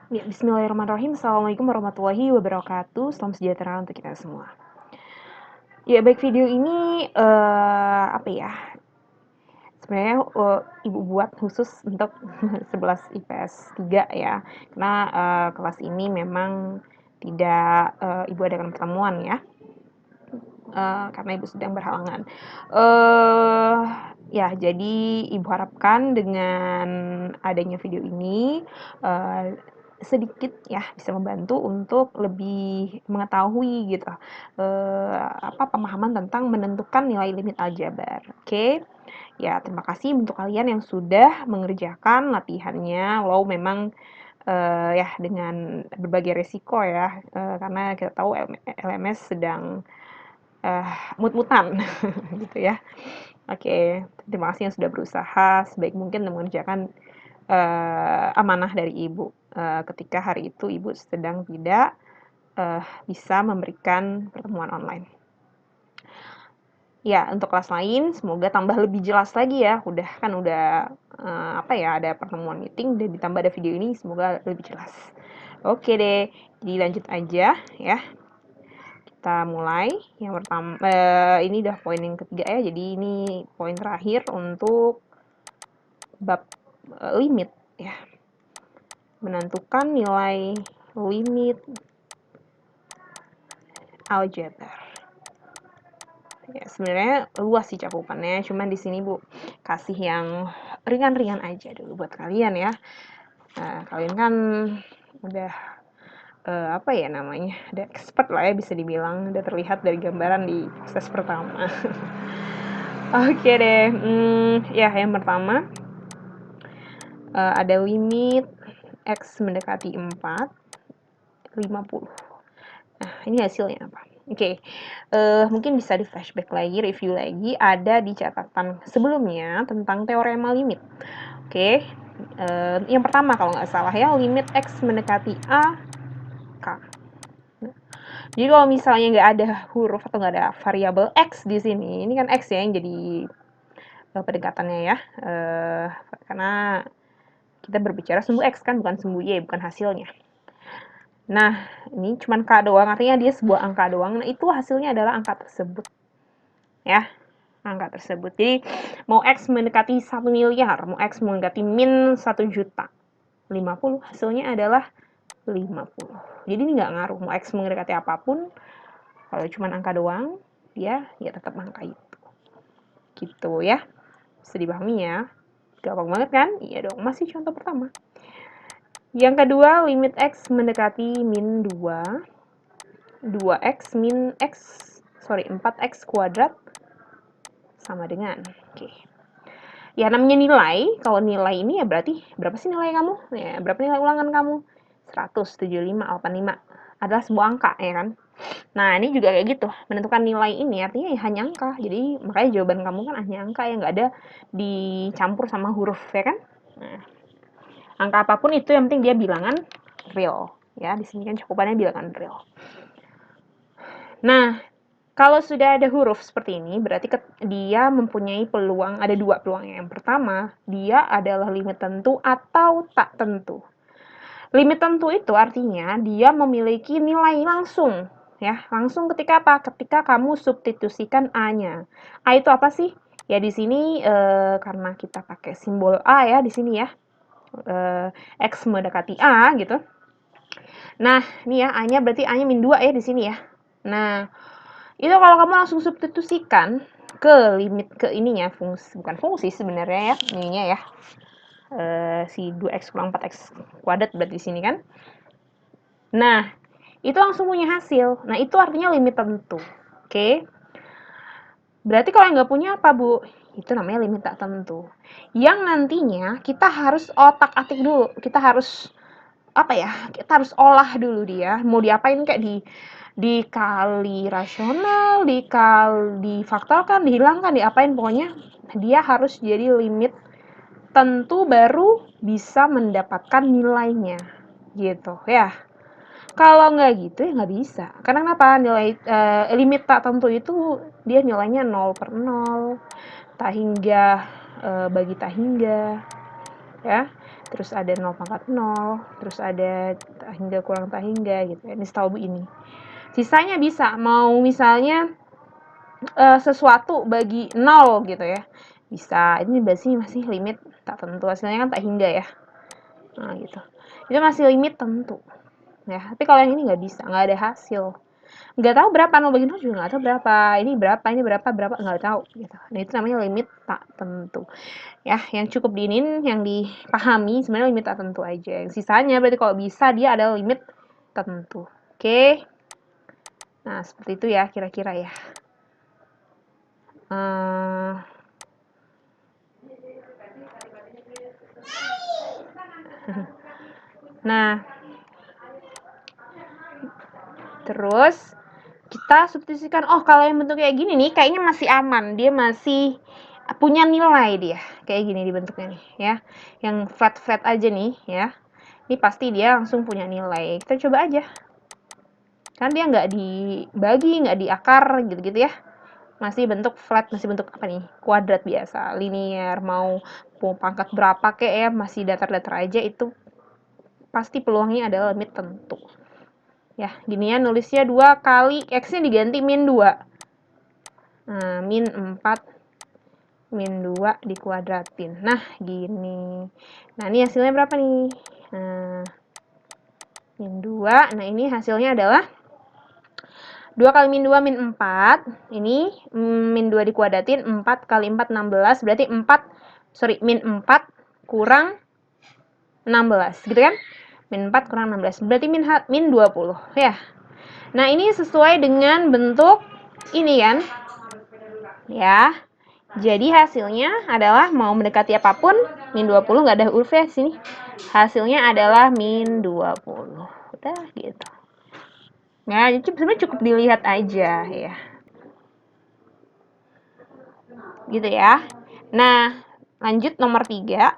Ya, bismillahirrahmanirrahim. Assalamualaikum warahmatullahi wabarakatuh. Salam sejahtera untuk kita semua. Ya, baik, video ini apa ya? Sebenarnya ibu buat khusus untuk 11 IPS 3 ya. Karena kelas ini memang tidak ibu adakan pertemuan ya. Karena ibu sedang berhalangan. Ya, jadi ibu harapkan dengan adanya video ini sedikit ya bisa membantu untuk lebih mengetahui gitu pemahaman tentang menentukan nilai limit aljabar. Oke. Ya, terima kasih untuk kalian yang sudah mengerjakan latihannya, walau memang ya dengan berbagai resiko ya, karena kita tahu LMS sedang mut-mutan gitu ya. Oke, terima kasih yang sudah berusaha sebaik mungkin mengerjakan amanah dari ibu ketika hari itu ibu sedang tidak bisa memberikan pertemuan online. Ya, untuk kelas lain semoga tambah lebih jelas lagi ya. Udah ada pertemuan meeting dan ditambah ada video ini semoga lebih jelas. Oke deh, jadi lanjut aja ya. Kita mulai. Yang pertama ini udah poin yang ketiga ya. Jadi ini poin terakhir untuk bab limit ya. Menentukan nilai limit aljabar. Ya, sebenarnya luas sih cakupannya, cuman di sini Bu kasih yang ringan-ringan aja dulu buat kalian ya. Kalian kan udah udah expert lah ya bisa dibilang, udah terlihat dari gambaran di proses pertama. Oke deh, ya yang pertama ada limit X mendekati 4, 50. Nah, ini hasilnya apa? Oke, mungkin bisa di flashback lagi, review lagi, ada di catatan sebelumnya tentang teorema limit. Oke, yang pertama kalau nggak salah ya, limit X mendekati A, K. Jadi kalau misalnya nggak ada huruf atau nggak ada variabel X di sini, ini kan X ya yang jadi pendekatannya ya, karena kita berbicara sumbu X kan, bukan sumbu Y, bukan hasilnya. Nah, ini cuma K doang, artinya dia sebuah angka doang. Nah, itu hasilnya adalah angka tersebut. Ya, angka tersebut. Jadi, mau X mendekati 1 miliar, mau X mendekati min 1 juta. 50, hasilnya adalah 50. Jadi, ini nggak ngaruh. Mau X mendekati apapun, kalau cuma angka doang, dia ya tetap angka itu. Gitu ya. Bisa dipahami ya. Gampang banget kan? Iya dong, masih contoh pertama. Yang kedua, limit X mendekati min 2. 2x min x, 4x kuadrat sama dengan, oke. Ya namanya nilai, kalau nilai ini ya berarti, berapa sih nilai kamu? Ya, berapa nilai ulangan kamu? 100, 75, 85. Adalah sebuah angka, ya kan? Nah, ini juga kayak gitu. Menentukan nilai ini artinya ya hanya angka. Jadi, makanya jawaban kamu kan hanya angka, yang nggak ada dicampur sama huruf, ya kan? Nah, angka apapun itu yang penting dia bilangan real. Ya, di sini kan cakupannya bilangan real. Nah, kalau sudah ada huruf seperti ini, berarti dia mempunyai peluang, ada dua peluangnya. Yang pertama, dia adalah limit tentu atau tak tentu. Limit tentu itu artinya dia memiliki nilai langsung. Ya, langsung ketika apa? Ketika kamu substitusikan A-nya. A itu apa sih? Ya di sini karena kita pakai simbol A ya di sini ya. X mendekati A gitu. Nah, ini ya A-nya berarti A-nya min 2 ya di sini ya. Nah, itu kalau kamu langsung substitusikan ke limit ke ininya, bukan fungsi sebenarnya ya, ininya ya. Si 2x kurang 4x kuadrat berarti di sini kan. Nah, itu langsung punya hasil. Nah, itu artinya limit tentu. Oke. Berarti kalau yang nggak punya apa, Bu? Itu namanya limit tak tentu. Yang nantinya kita harus otak-atik dulu. Kita harus kita harus olah dulu dia. Mau diapain kayak dikali rasional, difaktorkan, dihilangkan, diapain, pokoknya dia harus jadi limit tentu baru bisa mendapatkan nilainya gitu ya. Kalau nggak gitu ya nggak bisa. Karena kenapa? Nilai limit tak tentu itu dia nilainya 0/0, tak hingga bagi tak hingga ya. terus ada 0,0, terus ada tak hingga kurang tak hingga gitu ya. Ini setahu ini. Sisanya bisa mau misalnya sesuatu bagi 0 gitu ya. Bisa. Ini masih limit tak tentu. Hasilnya kan tak hingga ya. Nah, gitu. Itu masih limit tentu. Ya, tapi kalau yang ini nggak bisa, nggak ada hasil. Nggak tahu berapa, 0 bagi 0 juga nggak tahu berapa. Ini berapa, nggak tahu. Gitu. Nah, itu namanya limit tak tentu. Ya, yang cukup diinin, yang dipahami sebenarnya limit tak tentu aja. Yang sisanya berarti kalau bisa dia adalah limit tentu. Oke. Nah, seperti itu ya kira-kira ya. Nah, terus kita substitusikan, oh kalau yang bentuk kayak gini nih kayaknya masih aman, dia masih punya nilai dia. Kayak gini dibentuknya nih ya. Yang flat-flat aja nih ya. Ini pasti dia langsung punya nilai. Kita coba aja. Kan dia nggak dibagi, nggak diakar gitu-gitu ya. Masih bentuk flat, masih bentuk apa nih? Kuadrat biasa, linear, mau pangkat berapa kayak ya, masih datar-datar aja, itu pasti peluangnya adalah limit tentu. Ya, gini ya nulisnya 2 kali X-nya diganti min 2. Nah, min 4 min 2 dikuadratin. Nah, gini. Nah, ini hasilnya berapa nih? Nah, min 2. Nah, ini hasilnya adalah 2 kali min 2 min 4. Ini min 2 dikuadratin, 4 kali 4 16. Berarti min 4 kurang 16. Gitu kan? Min 4 kurang 16. Berarti min 20. Ya. Nah, ini sesuai dengan bentuk ini kan? Ya. Jadi hasilnya adalah mau mendekati apapun, min 20 nggak ada huruf ya sini. Hasilnya adalah min 20. Udah gitu. Nah, jadi sebenarnya cukup dilihat aja ya. Gitu ya. Nah, lanjut nomor 3.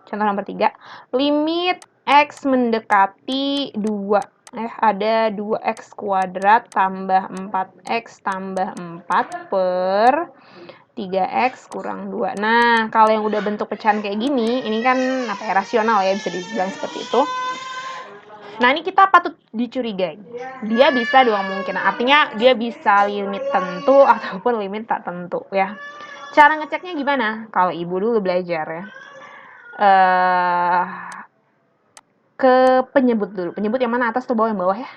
Contoh nomor 3. Limit X mendekati 2. Ada 2X kuadrat tambah 4X tambah 4 per 3X kurang 2. Nah, kalau yang udah bentuk pecahan kayak gini, ini kan rasional ya, bisa dibilang seperti itu. Nah, ini kita patut dicurigai. Dia bisa dua kemungkinan. Artinya, dia bisa limit tentu ataupun limit tak tentu ya. Cara ngeceknya gimana? Kalau ibu dulu belajar ya. Ke penyebut dulu. Penyebut yang mana, atas atau bawah? Yang bawah ya.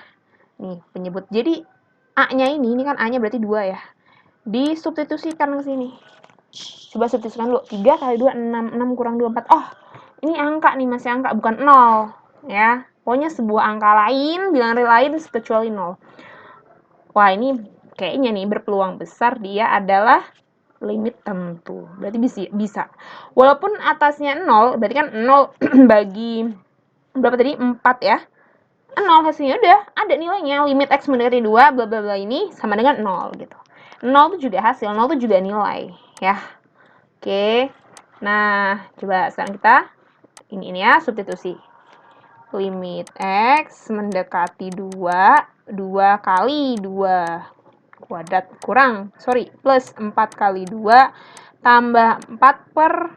Nih, penyebut. Jadi, A-nya ini kan A-nya berarti 2 ya. Disubstitusikan ke sini. Coba substitusikan dulu. 3 kali 2, 6. 6 kurang 2, 4. Oh, ini angka nih, masih angka, bukan 0. Ya, pokoknya sebuah angka lain, bilangan lain kecuali 0. Wah, ini kayaknya nih berpeluang besar dia adalah limit tentu. Berarti bisa. Walaupun atasnya 0, berarti kan 0 bagi berapa tadi? 4 ya. 0 hasilnya udah ada nilainya. Limit X mendekati 2, bla bla bla ini sama dengan 0 gitu. 0 itu juga hasil, 0 itu juga nilai ya. Oke. Nah, coba sekarang kita ini ya, substitusi. Limit X mendekati 2, 2 kali 2 kuadrat plus 4 kali 2 tambah 4 per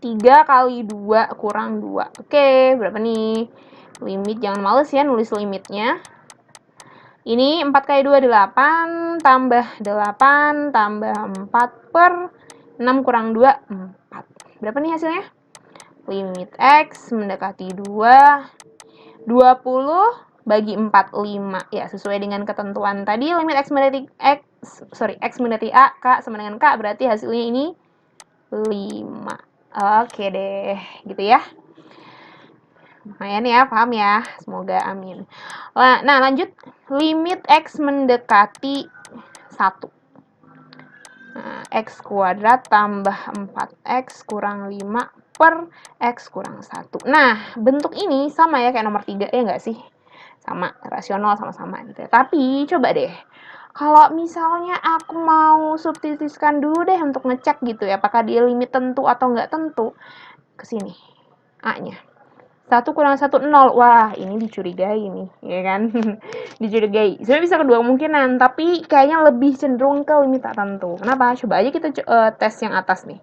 3 kali 2 kurang 2. Oke, berapa nih? Limit, jangan males ya nulis limitnya. Ini 4 kali 2, 8, tambah 8, tambah 4 per 6 kurang 2, 4. Berapa nih hasilnya? Limit X mendekati 2, 20 bagi 4, 5. Ya, sesuai dengan ketentuan tadi, limit X mendekati X mendekati A, K sama dengan K, berarti hasilnya ini 5. Oke deh, gitu ya. Lumayan ya, paham ya? Semoga amin. Nah, lanjut. Limit X mendekati 1. Nah, X kuadrat tambah 4X kurang 5 per X kurang 1. Nah, bentuk ini sama ya kayak nomor 3, ya nggak sih? Sama, rasional sama-sama gitu ya. Tapi, coba deh. Kalau misalnya aku mau substitusikan dulu deh untuk ngecek gitu ya, apakah dia limit tentu atau nggak tentu. Ke sini, A-nya. 1 kurang 1, 0. Wah, ini dicurigai nih, ya kan? Dicurigai. Sebenarnya bisa kedua kemungkinan, tapi kayaknya lebih cenderung ke limit tak tentu. Kenapa? Coba aja kita tes yang atas nih.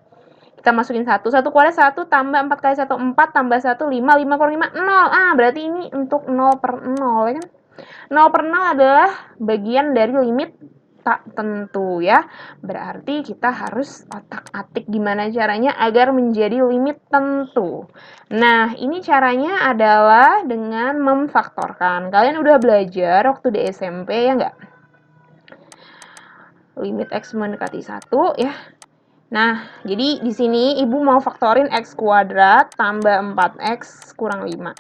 Kita masukin 1 kuadrat 1 tambah 4 kali 1 4 tambah 1 5 kurang 5 0. Berarti ini untuk 0/0 ya kan. 0/0 adalah bagian dari limit tak tentu ya. Berarti kita harus otak-atik gimana caranya agar menjadi limit tentu. Nah, ini caranya adalah dengan memfaktorkan. Kalian udah belajar waktu di SMP ya nggak? Limit X mendekati 1 ya. Nah, jadi di sini ibu mau faktorin X kuadrat tambah 4X kurang 5.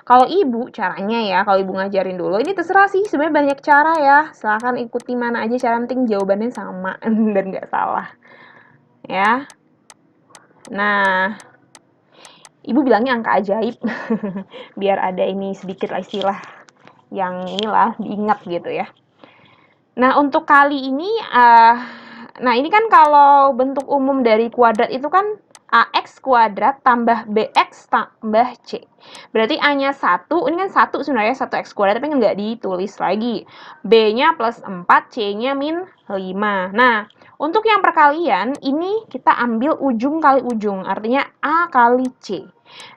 Kalau ibu caranya ya, kalau ibu ngajarin dulu, ini terserah sih, sebenarnya banyak cara ya. Silahkan ikuti mana aja, cara penting jawabannya sama dan nggak salah. Ya. Nah, ibu bilangnya angka ajaib. Biar ada ini sedikit lah istilah yang inilah diingat gitu ya. Nah, untuk kali ini nah, ini kan kalau bentuk umum dari kuadrat itu kan AX kuadrat tambah BX tambah C. Berarti A-nya 1, ini kan 1 sebenarnya 1X kuadrat, tapi nggak ditulis lagi. B-nya plus 4, C-nya min 5. Nah, untuk yang perkalian, ini kita ambil ujung kali ujung, artinya A kali C.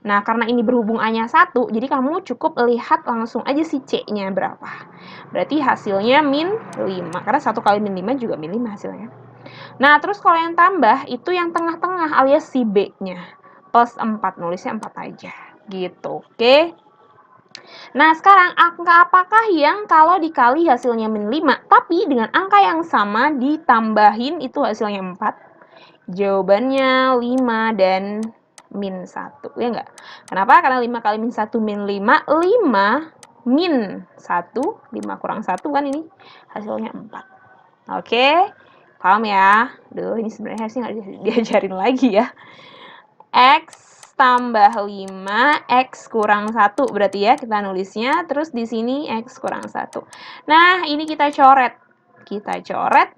Nah, karena ini berhubung A-nya 1, jadi kamu cukup lihat langsung aja si C-nya berapa. Berarti hasilnya min 5, karena 1 kali min 5 juga min 5 hasilnya. Nah, terus kalau yang tambah, itu yang tengah-tengah alias si B-nya. Plus 4, nulisnya 4 aja. Gitu, oke? Nah, sekarang angka apakah yang kalau dikali hasilnya min 5, tapi dengan angka yang sama ditambahin itu hasilnya 4? Jawabannya 5 dan min 1, ya enggak? Kenapa? Karena 5 kali min 1 min 5, 5 min 1, 5 kurang 1 kan ini, hasilnya 4. Oke? Paham ya? Duh, ini sebenarnya sih nggak diajarin lagi ya. X tambah 5, X kurang 1 berarti ya kita nulisnya. Terus di sini X kurang 1. Nah, ini kita coret.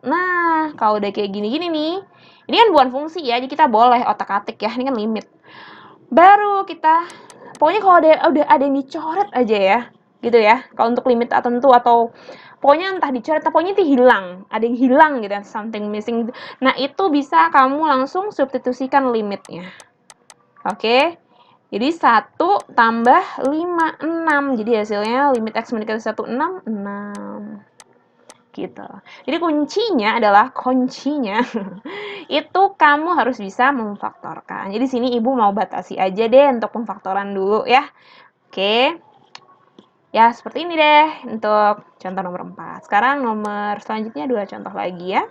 Nah, kalau udah kayak gini-gini nih, ini kan bukan fungsi ya, jadi kita boleh otak-atik ya, ini kan limit. Baru kita, pokoknya kalau udah ada yang dicoret aja ya, gitu ya. Kalau untuk limit tertentu atau pokoknya entah dicoret, pokoknya itu hilang, ada yang hilang gitu, something missing. Nah, itu bisa kamu langsung substitusikan limitnya. Oke, jadi 1 tambah 5, 6. Jadi hasilnya limit X mendekati 1, 6, 6. Gitu. Jadi kuncinya itu kamu harus bisa memfaktorkan. Jadi sini ibu mau batasi aja deh untuk pemfaktoran dulu ya. Oke. Ya, seperti ini deh untuk contoh nomor 4. Sekarang nomor selanjutnya 2 contoh lagi ya.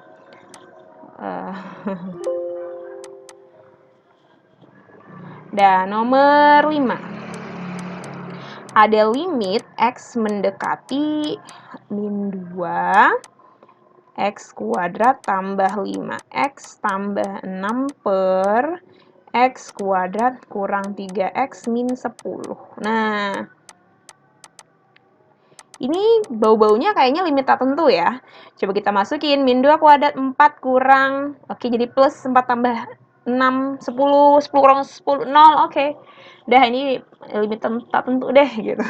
Dan nomor 5. Ada limit X mendekati min 2, X kuadrat tambah 5X tambah 6 per X kuadrat kurang 3X min 10. Nah, ini bau-baunya kayaknya limit tak tentu ya. Coba kita masukin min 2 kuadrat 4 kurang, oke jadi plus 4 tambah 6, 10 kurang 10, 0, oke. Udah ini limit tak tentu deh gitu.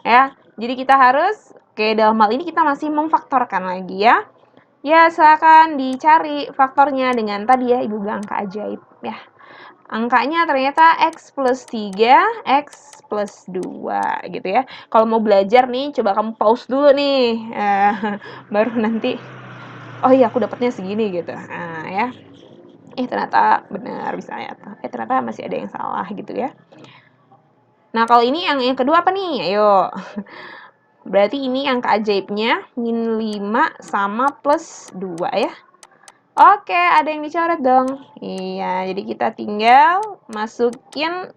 Ya, jadi kita harus, oke dalam hal ini kita masih memfaktorkan lagi ya. Ya, silakan dicari faktornya dengan tadi ya, ibu bilang angka ajaib ya. Angkanya ternyata X plus 3, X plus 2 gitu ya. Kalau mau belajar nih, coba kamu pause dulu nih. Baru nanti, oh iya aku dapatnya segini gitu. Nah ya, ternyata benar bisa ya. Ternyata masih ada yang salah gitu ya. Nah kalau ini yang kedua apa nih? Ayo. Berarti ini angka ajaibnya min 5 sama plus 2 ya. Oke, ada yang dicoret dong. Iya, jadi kita tinggal masukin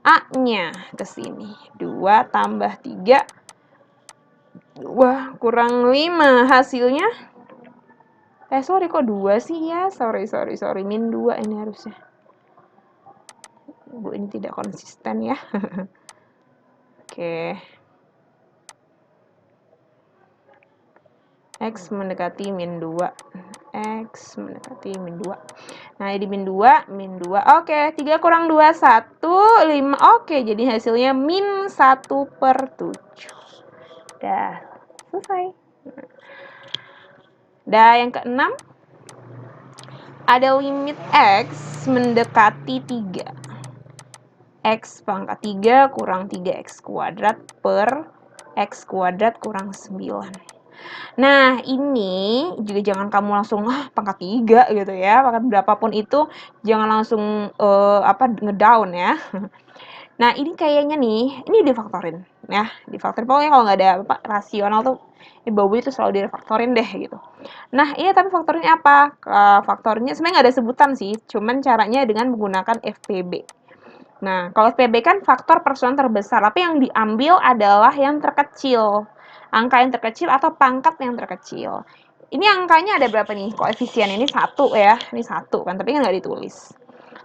A-nya ke sini. 2 tambah 3. 2 kurang 5. Hasilnya, sorry kok 2 sih ya. Sorry. Min 2 ini harusnya. Bu, ini tidak konsisten ya. Oke. X mendekati min 2. X mendekati min 2. Nah, jadi min 2. Oke, 3 kurang 2, 1, 5. Oke, jadi hasilnya min 1 per 7. Dah, selesai. Dah, yang keenam. ada limit X mendekati 3. X pangkat 3 kurang 3X kuadrat per X kuadrat kurang 9. Nah, ini juga jangan kamu langsung pangkat 3 gitu ya. Pangkat berapapun itu jangan langsung ngedown ya. Nah, ini kayaknya nih, ini difaktorin ya. Difaktorin pokoknya kalau nggak ada rasional tuh bau itu selalu difaktorin deh gitu. Nah, ini tapi faktornya apa? Faktornya sebenarnya nggak ada sebutan sih, cuman caranya dengan menggunakan FPB. Nah, kalau FPB kan faktor persamaan terbesar, tapi yang diambil adalah yang terkecil. Angka yang terkecil atau pangkat yang terkecil. Ini angkanya ada berapa nih? Koefisien ini 1 ya. Ini 1 kan, tapi kan nggak ditulis.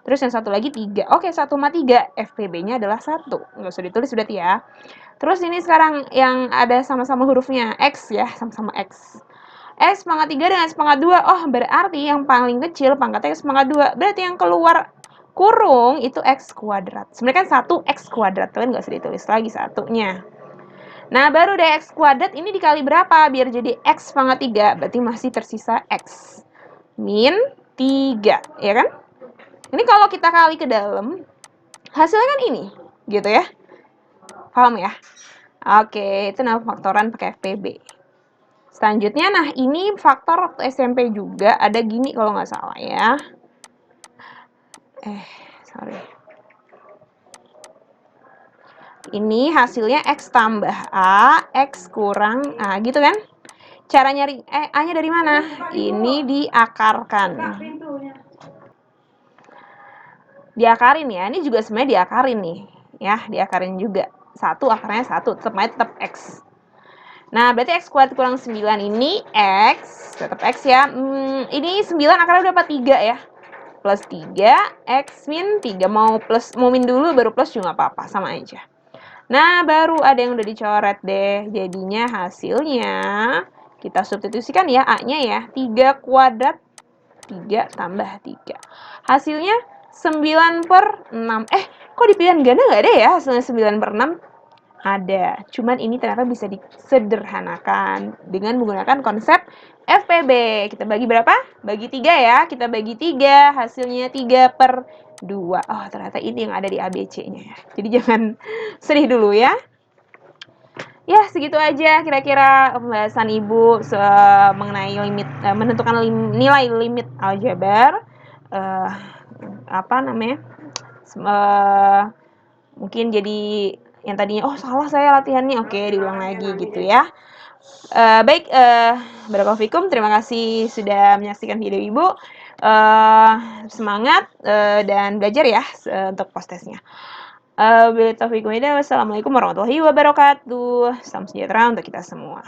Terus yang satu lagi 3. Oke, 1,3. FPB-nya adalah 1. Nggak usah ditulis berarti ya. Terus ini sekarang yang ada sama-sama hurufnya X ya, sama-sama X. X pangkat 3 dengan X pangkat 2. Oh, berarti yang paling kecil pangkatnya X pangkat 2. Berarti yang keluar kurung itu X kuadrat. Sebenarnya kan 1 X kuadrat, tapi nggak usah ditulis lagi satunya. Nah, baru deh X kuadrat ini dikali berapa? Biar jadi X pangkat 3. Berarti masih tersisa X min 3, ya kan? Ini kalau kita kali ke dalam, hasilnya kan ini, gitu ya. Paham ya? Oke, itu nama faktoran pakai FPB. Selanjutnya, nah ini faktor waktu SMP juga, ada gini kalau nggak salah ya. Sorry. Ini hasilnya X tambah A, X kurang A, gitu kan? Cara nyari A-nya dari mana? Ini diakarkan. Diakarin ya, ini juga sebenarnya diakarin nih. Ya, diakarin juga. 1 akarnya 1, tetap X. Nah, berarti X kuadrat kurang 9 ini X, tetap X ya. Ini 9 akarnya berapa? 3 ya. Plus 3, X min 3. Mau min dulu baru plus juga nggak apa-apa, sama aja. Nah, baru ada yang udah dicoret deh. Jadinya hasilnya, kita substitusikan ya A-nya ya. 3 kuadrat, 3 tambah 3. Hasilnya 9 per 6. Kok di pilihan ganda nggak ada ya hasilnya 9 per 6? Ada. Cuman ini ternyata bisa disederhanakan dengan menggunakan konsep FPB. Kita bagi berapa? Bagi 3 ya. Kita bagi 3, hasilnya 3 per 2. Oh, ternyata ini yang ada di ABC-nya ya. Jadi jangan sedih dulu ya. Ya, segitu aja kira-kira pembahasan Ibu mengenai limit menentukan nilai limit aljabar. Mungkin jadi yang tadinya salah saya latihannya, oke diulang lagi gitu ya. Baik, barakallahu fikum, terima kasih sudah menyaksikan video Ibu. Semangat dan belajar ya untuk post-testnya. Wassalamualaikum warahmatullahi wabarakatuh. Salam sejahtera untuk kita semua.